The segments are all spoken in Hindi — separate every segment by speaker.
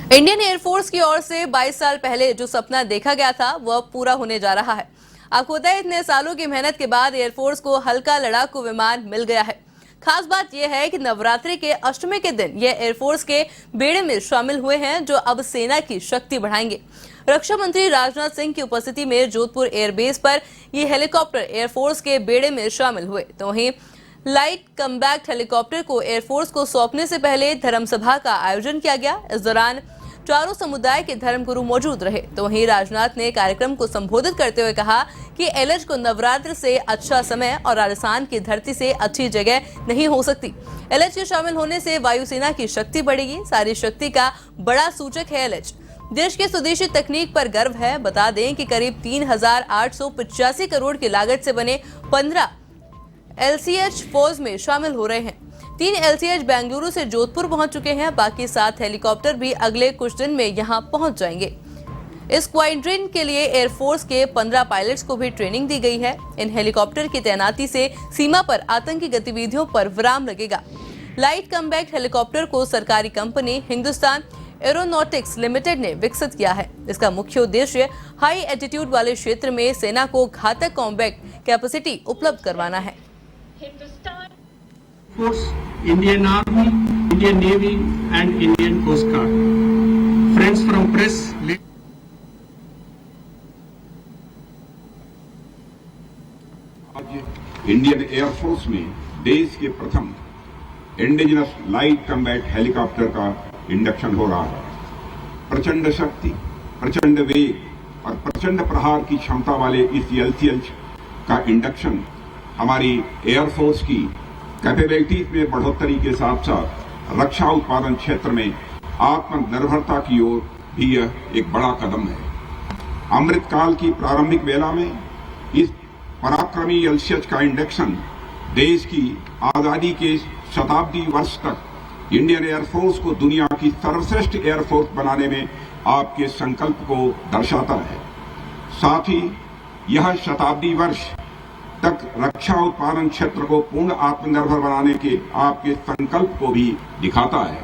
Speaker 1: इंडियन एयरफोर्स की ओर से 22 साल पहले जो सपना देखा गया था वह पूरा होने जा रहा है। आपको पता है, इतने सालों की मेहनत के बाद एयरफोर्स को हल्का लड़ाकू विमान मिल गया है। खास बात यह है कि नवरात्रि के अष्टमी के दिन यह एयरफोर्स के बेड़े में शामिल हुए हैं, जो अब सेना की शक्ति बढ़ाएंगे। रक्षा मंत्री राजनाथ सिंह की उपस्थिति में जोधपुर एयरबेस पर ये हेलीकॉप्टर एयरफोर्स के बेड़े में शामिल हुए। तो वहीं लाइट कम्बैक्ट हेलीकॉप्टर को एयरफोर्स को सौंपने से पहले धर्मसभा का आयोजन किया गया। इस दौरान चारों समुदाय के धर्मगुरु मौजूद रहे। तो वहीं राजनाथ ने कार्यक्रम को संबोधित करते हुए कहा कि एलएच को नवरात्र से अच्छा समय और राजस्थान की धरती से अच्छी जगह नहीं हो सकती। एलएच के शामिल होने से वायुसेना की शक्ति बढ़ेगी। सारी शक्ति का बड़ा सूचक है एलएच। देश के स्वदेशी तकनीक पर गर्व है। बता दें कि करीब 3,885 करोड़ की लागत से बने 15 एलसीएच फौज में शामिल हो रहे हैं। 3 एलसीएच बेंगलुरु से जोधपुर पहुंच चुके हैं। बाकी 7 हेलीकॉप्टर भी अगले कुछ दिन में यहां पहुंच जाएंगे। इस स्क्वाड्रन के लिए एयरफोर्स के 15 पायलट्स को भी ट्रेनिंग दी गई है। इन हेलीकॉप्टर की तैनाती से सीमा पर आतंकी गतिविधियों पर विराम लगेगा। लाइट कम्बैक्ट हेलीकॉप्टर को सरकारी कंपनी हिंदुस्तान एरोनॉटिक्स लिमिटेड ने विकसित किया है। इसका मुख्य उद्देश्य हाई एल्टीट्यूड वाले क्षेत्र में सेना को घातक कॉम्बैक्ट कैपेसिटी उपलब्ध करवाना है।
Speaker 2: Force, Indian Army, Indian Navy and Indian Coast Guard. Friends from press.
Speaker 3: आज इंडियन एयरफोर्स में देश के प्रथम इंडिजिनस लाइट कम्बैट हेलीकॉप्टर का इंडक्शन हो रहा है। प्रचंड शक्ति, प्रचंड वेग और प्रचंड प्रहार की क्षमता वाले इस एलसीएच का इंडक्शन हमारी एयरफोर्स की कैपेबिलिटीज में बढ़ोतरी के साथ साथ रक्षा उत्पादन क्षेत्र में आत्मनिर्भरता की ओर भी यह एक बड़ा कदम है। अमृतकाल की प्रारंभिक वेला में इस पराक्रमी एलसीएच का इंडक्शन देश की आजादी के शताब्दी वर्ष तक इंडियन एयरफोर्स को दुनिया की सर्वश्रेष्ठ एयरफोर्स बनाने में आपके संकल्प को दर्शाता है। साथ ही यह शताब्दी वर्ष तक रक्षा उत्पादन क्षेत्र को पूर्ण आत्मनिर्भर बनाने के आपके संकल्प को भी दिखाता है।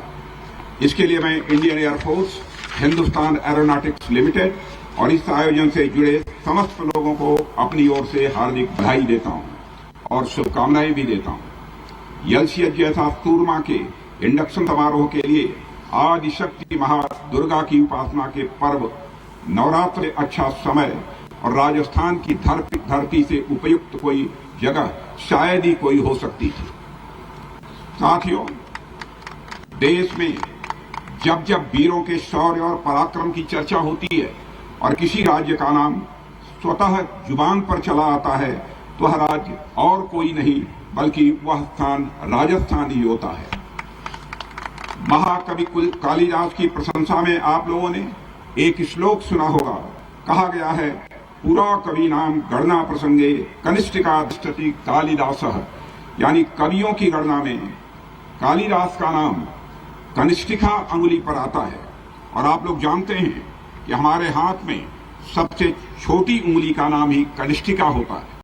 Speaker 3: इसके लिए मैं Indian air force, Hindustan aeronautics limited और इस आयोजन से जुड़े समस्त लोगों को अपनी ओर से हार्दिक बधाई देता हूं और शुभकामनाएं भी देता हूं। एलसीएच जैसा सूरमा के इंडक्शन समारोह के लिए आदिशक्ति महादुर्गा की उपासना के पर्व नवरात्र अच्छा समय और राजस्थान की धरती से उपयुक्त कोई जगह शायद ही कोई हो सकती थी। साथियों, देश में जब जब वीरों के शौर्य और पराक्रम की चर्चा होती है और किसी राज्य का नाम स्वतः जुबान पर चला आता है तो वह राज्य और कोई नहीं बल्कि वह स्थान राजस्थान ही होता है। महाकवि कालिदास की प्रशंसा में आप लोगों ने एक श्लोक सुना होगा। कहा गया है, पुरा कवि नाम गणना प्रसंगे कनिष्ठिका तिष्ठति कालिदासः, यानी कवियों की गणना में कालिदास का नाम कनिष्ठिका अंगुली पर आता है। और आप लोग जानते हैं कि हमारे हाथ में सबसे छोटी उंगली का नाम ही कनिष्ठिका होता है।